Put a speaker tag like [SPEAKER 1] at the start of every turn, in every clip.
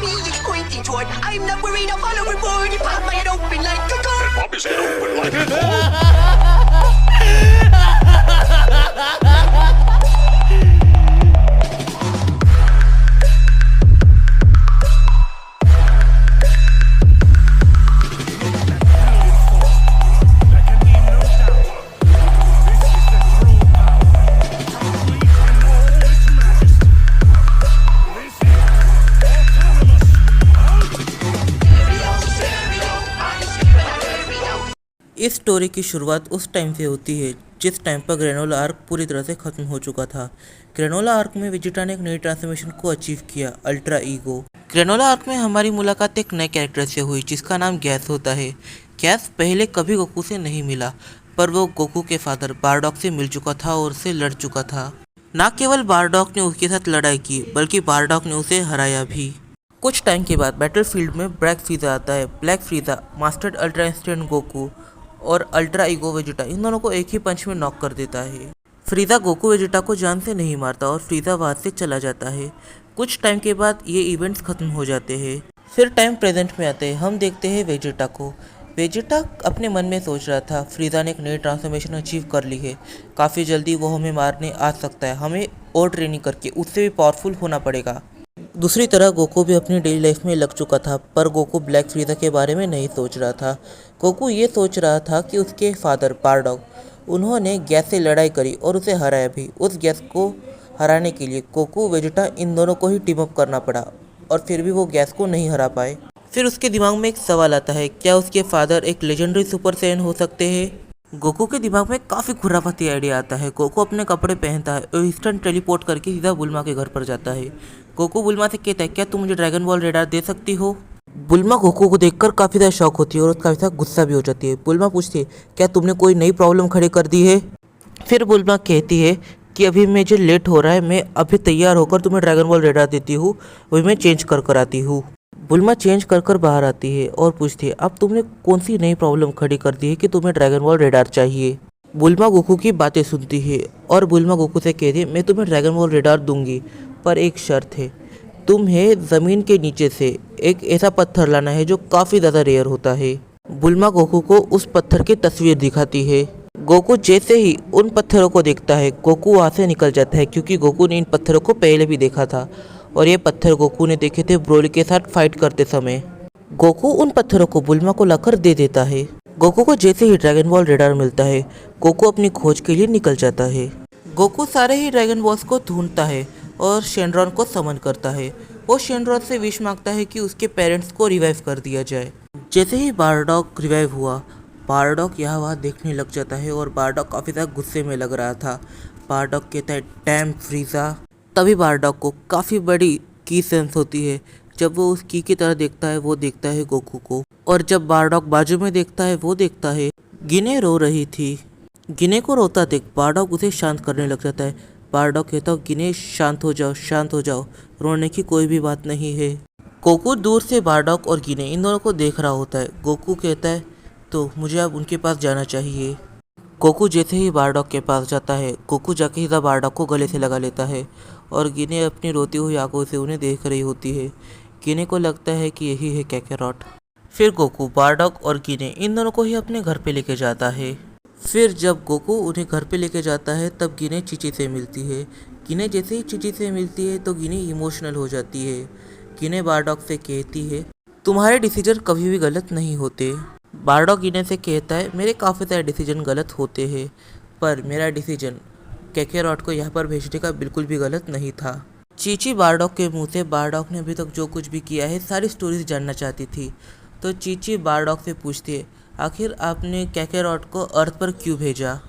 [SPEAKER 1] me it's pointing toward. I'm not worried, I'll follow the board. You pop my head open like a gun.
[SPEAKER 2] Pop his head open like a gun.
[SPEAKER 3] इस story की शुरुआत उस time से होती है जिस time पर granola arc पूरी तरह से खत्म हो चुका था। ग्रेनोला आर्क में वेजिटा ने एक नई ट्रांसफॉर्मेशन को अचीव किया, अल्ट्रा ईगो। ग्रेनोला आर्क में हमारी मुलाकात एक नए कैरेक्टर से हुई जिसका नाम गैस होता है। गैस पहले कभी गोकू से नहीं मिला, पर वो गोकू के फादर बारडॉक से मिल चुका था और उससे लड़ चुका था। न केवल बारडॉक ने उसके साथ लड़ाई की, बल्कि बारडॉक ने उसे हराया भी। कुछ टाइम के बाद बैटलफील्ड में ब्लैक फ्रीजा आता है। Black फ्रीजा mastered ultra instant Goku और अल्ट्रा ईगो वेजिटा इन दोनों को एक ही पंच में नॉक कर देता है। फ्रीजा गोकू वेजिटा को जान से नहीं मारता और फ्रीजा वहां से चला जाता है। कुछ टाइम के बाद ये इवेंट्स खत्म हो जाते हैं। फिर टाइम प्रेजेंट में आते हैं। हम देखते हैं वेजिटा को। वेजिटा अपने मन में सोच रहा था फ्रीजा ने एक नई ट्रांसफॉर्मेशन अचीव कर ली है, काफ़ी जल्दी वो हमें मारने आ सकता है, हमें और ट्रेनिंग करके उससे भी पावरफुल होना पड़ेगा। दूसरी तरह गोकू भी अपनी डेली लाइफ में लग चुका था, पर गोकू ब्लैक फ्रीजा के बारे में नहीं सोच रहा था। गोकू ये सोच रहा था कि उसके फादर बारडॉक, उन्होंने गैस से लड़ाई करी और उसे हराया भी। उस गैस को हराने के लिए गोकू वेजिटा इन दोनों को ही टीम अप करना पड़ा और फिर भी वो गैस को नहीं हरा पाए। फिर उसके दिमाग में एक सवाल आता है, क्या उसके फादर एक लेजेंडरी सुपर सैयन हो सकते हैं? गोकू के दिमाग में काफ़ी खुराफाती आइडिया आता है। गोकू अपने कपड़े पहनता है और इंस्टेंट टेलीपोर्ट करके सीधा बुल्मा के घर पर जाता है। गोकू बुल्मा से कहता है, क्या तुम मुझे ड्रैगन बॉल रेडार दे सकती हो? बुल्मा गोकू को देखकर काफ़ी ज़्यादा शॉक होती है और काफ़ी ज़्यादा गुस्सा भी हो जाती है। बुल्मा पूछती है, क्या तुमने कोई नई प्रॉब्लम खड़ी कर दी है? फिर बुल्मा कहती है कि अभी मुझे लेट हो रहा है, मैं अभी तैयार होकर तुम्हें ड्रैगन बॉल रेडार देती हूँ, वही मैं चेंज कर आती हूँ। बुल्मा चेंज कर बाहर आती है और पूछती है, अब तुमने कौन सी नई प्रॉब्लम खड़ी कर दी है कि तुम्हें ड्रैगन बॉल रेडार चाहिए? बुल्मा गोकू की बातें सुनती है और बुल्मा गोकू से कहती है, मैं तुम्हें ड्रैगन बॉल रेडार दूंगी, पर एक शर्त है, तुम्हें ज़मीन के नीचे से एक ऐसा पत्थर लाना है जो काफ़ी ज़्यादा रेयर होता है। बुल्मा गोकू को उस पत्थर की तस्वीर दिखाती है। गोकू जैसे ही उन पत्थरों को देखता है, गोकू वहाँ से निकल जाता है, क्योंकि गोकू ने इन पत्थरों को पहले भी देखा था और ये पत्थर गोकू ने देखे थे ब्रोली के साथ फाइट करते समय। गोकू उन पत्थरों को बुल्मा को लाकर दे देता है। गोकू को जैसे ही ड्रैगन बॉल रेडार मिलता है, गोकू अपनी खोज के लिए निकल जाता है। गोकू सारे ही ड्रैगन बॉल्स को ढूंढता है और शेनरॉन को समन करता है। वो शेनरॉन से विश मांगता है कि उसके पेरेंट्स को रिवाइव कर दिया जाए। जैसे ही बारडॉक रिवाइव हुआ, बारडॉक यहाँ वहाँ देखने लग जाता है और बारडॉक काफ़ी ज़्यादा गुस्से में लग रहा था। बारडॉक कहता है, डैम फ्रीजा। तभी बारडॉक को काफ़ी बड़ी की सेंस होती है। जब वो उस की तरह देखता है, वो देखता है गोकू को, और जब बारडॉक बाजू में देखता है, वो देखता है गिने रो रही थी। गिने को रोता देख बारडॉक उसे शांत करने लग जाता है। बारडॉक कहता है, गिने शांत हो जाओ, शांत हो जाओ, रोने की कोई भी बात नहीं है। गोकू दूर से बारडॉक और गिने इन दोनों को देख रहा होता है। गोकू कहता है, तो मुझे अब उनके पास जाना चाहिए। गोकू जैसे ही बारडॉक के पास जाता है, गोकू जाके सीधा बारडॉक को गले से लगा लेता है और गिने अपनी रोती हुई आंखों से उन्हें देख रही होती है। गिने को लगता है कि यही है कैकेरॉट। फिर गोकू बारडॉक और गिने इन दोनों को ही अपने घर पे लेके जाता है। फिर जब गोकू उन्हें घर पे लेके जाता है, तब गिने चीची से मिलती है। गिने जैसे ही चीची से मिलती है तो गिने इमोशनल हो जाती है। गिने बारडॉक से कहती है, तुम्हारे डिसीजन कभी भी गलत नहीं होते। बारडॉक गिने से कहता है, मेरे काफ़ी सारे डिसीजन गलत होते हैं, पर मेरा डिसीजन कैकेरॉट को यहाँ पर भेजने का बिल्कुल भी गलत नहीं था। चीची बारडॉक के मुंह से बारडॉक ने अभी तक जो कुछ भी किया है सारी स्टोरीज जानना चाहती थी। तो चीची बारडॉक से पूछती है, आखिर आपने कैकेरॉट को अर्थ पर क्यों भेजा?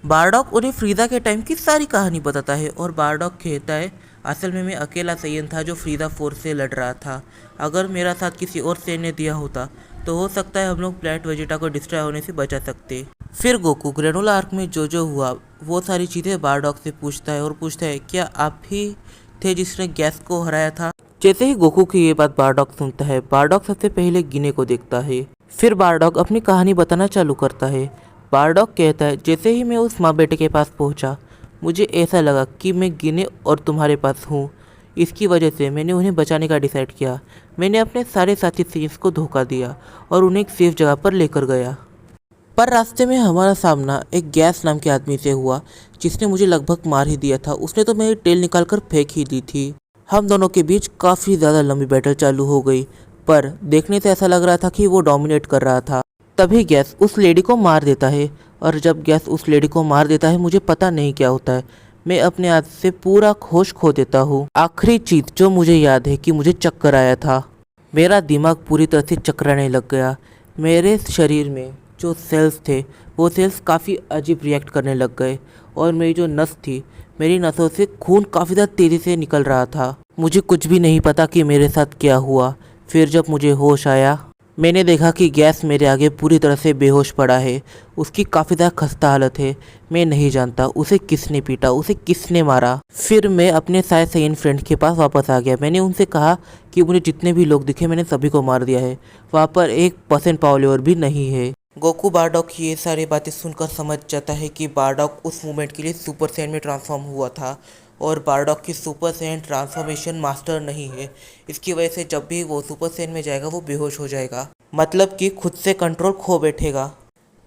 [SPEAKER 3] बारडॉक उन्हें फ्रीजा के टाइम की सारी कहानी बताता है और बारडॉक कहता है, असल में मैं अकेला सैयन था जो फ्रीजा फोर्स से लड़ रहा था। अगर मेरा साथ किसी और सैयन ने दिया होता तो हो सकता है हम लोग प्लैनेट वेजिटा को डिस्ट्रॉय होने से बचा सकते। फिर गोकू ग्रेनोला आर्क में जो हुआ वो सारी चीज़ें बारडॉक से पूछता है और पूछता है, क्या आप ही थे जिसने गैस को हराया था? जैसे ही गोकू की ये बात बारडॉक सुनता है, बारडॉक सबसे पहले गिने को देखता है। फिर बारडॉक अपनी कहानी बताना चालू करता है। बारडॉक कहता है, जैसे ही मैं उस माँ बेटे के पास पहुंचा, मुझे ऐसा लगा कि मैं गिने और तुम्हारे पास हूँ। इसकी वजह से मैंने उन्हें बचाने का डिसाइड किया। मैंने अपने सारे साथी सीन्स को धोखा दिया और उन्हें एक सेफ जगह पर लेकर गया। पर रास्ते में हमारा सामना एक गैस नाम के आदमी से हुआ जिसने मुझे लगभग मार ही दिया था। उसने तो मेरी टेल निकाल कर फेंक ही दी थी। हम दोनों के बीच काफ़ी ज़्यादा लंबी बैटल चालू हो गई, पर देखने से ऐसा लग रहा था कि वो डोमिनेट कर रहा था। तभी गैस उस लेडी को मार देता है, और जब गैस उस लेडी को मार देता है मुझे पता नहीं क्या होता है, मैं अपने हाथ से पूरा होश खो देता हूँ। आखिरी चीज़ जो मुझे याद है कि मुझे चक्कर आया था। मेरा दिमाग पूरी तरह से चकराने लग गया। मेरे शरीर में जो सेल्स थे वो सेल्स काफ़ी अजीब रिएक्ट करने लग गए, और मेरी जो नस थी, मेरी नसों से खून काफ़ी ज़्यादा तेज़ी से निकल रहा था। मुझे कुछ भी नहीं पता कि मेरे साथ क्या हुआ। फिर जब मुझे होश आया, मैंने देखा कि गैस मेरे आगे पूरी तरह से बेहोश पड़ा है। उसकी काफ़ी ज़्यादा खस्ता हालत है। मैं नहीं जानता उसे किसने पीटा, उसे किसने मारा। फिर मैं अपने सारे सही फ्रेंड के पास वापस आ गया। मैंने उनसे कहा कि मुझे जितने भी लोग दिखे मैंने सभी को मार दिया है, वहाँ पर 1% पावलेवर भी नहीं है। गोकू बारडॉक ये सारी बातें सुनकर समझ जाता है कि बारडॉक उस मोमेंट के लिए सुपर सैयन में ट्रांसफॉर्म हुआ था, और बारडॉक की सुपर सैयन ट्रांसफॉर्मेशन मास्टर नहीं है। इसकी वजह से जब भी वो सुपर सैयन में जाएगा वो बेहोश हो जाएगा, मतलब कि खुद से कंट्रोल खो बैठेगा।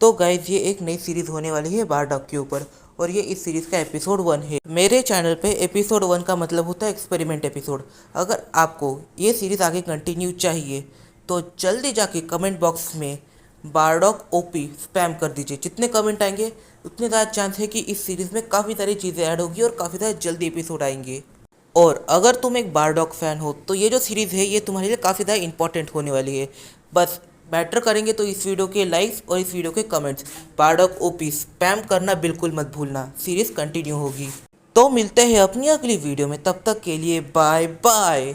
[SPEAKER 3] तो गाइज ये एक नई सीरीज़ होने वाली है बारडॉक के ऊपर, और ये इस सीरीज़ का एपिसोड 1 है। मेरे चैनल पे एपिसोड 1 का मतलब होता है एक्सपेरिमेंट एपिसोड। अगर आपको ये सीरीज़ आगे कंटिन्यू चाहिए तो जल्दी जाके कमेंट बॉक्स में बारडॉक ओपी स्पैम कर दीजिए। जितने कमेंट आएंगे उतने ज़्यादा चांस है कि इस सीरीज़ में काफ़ी सारी चीज़ें ऐड होगी और काफ़ी ज़्यादा जल्दी एपिसोड आएंगे। और अगर तुम एक बारडॉक फ़ैन हो तो ये जो सीरीज़ है ये तुम्हारे लिए काफ़ी ज़्यादा इंपॉर्टेंट होने वाली है। बस मैटर करेंगे तो इस वीडियो के लाइक्स और इस वीडियो के कमेंट्स। बारडॉक ओपी स्पैम करना बिल्कुल मत भूलना, सीरीज़ कंटिन्यू होगी। तो मिलते हैं अपनी अगली वीडियो में, तब तक के लिए बाय बाय।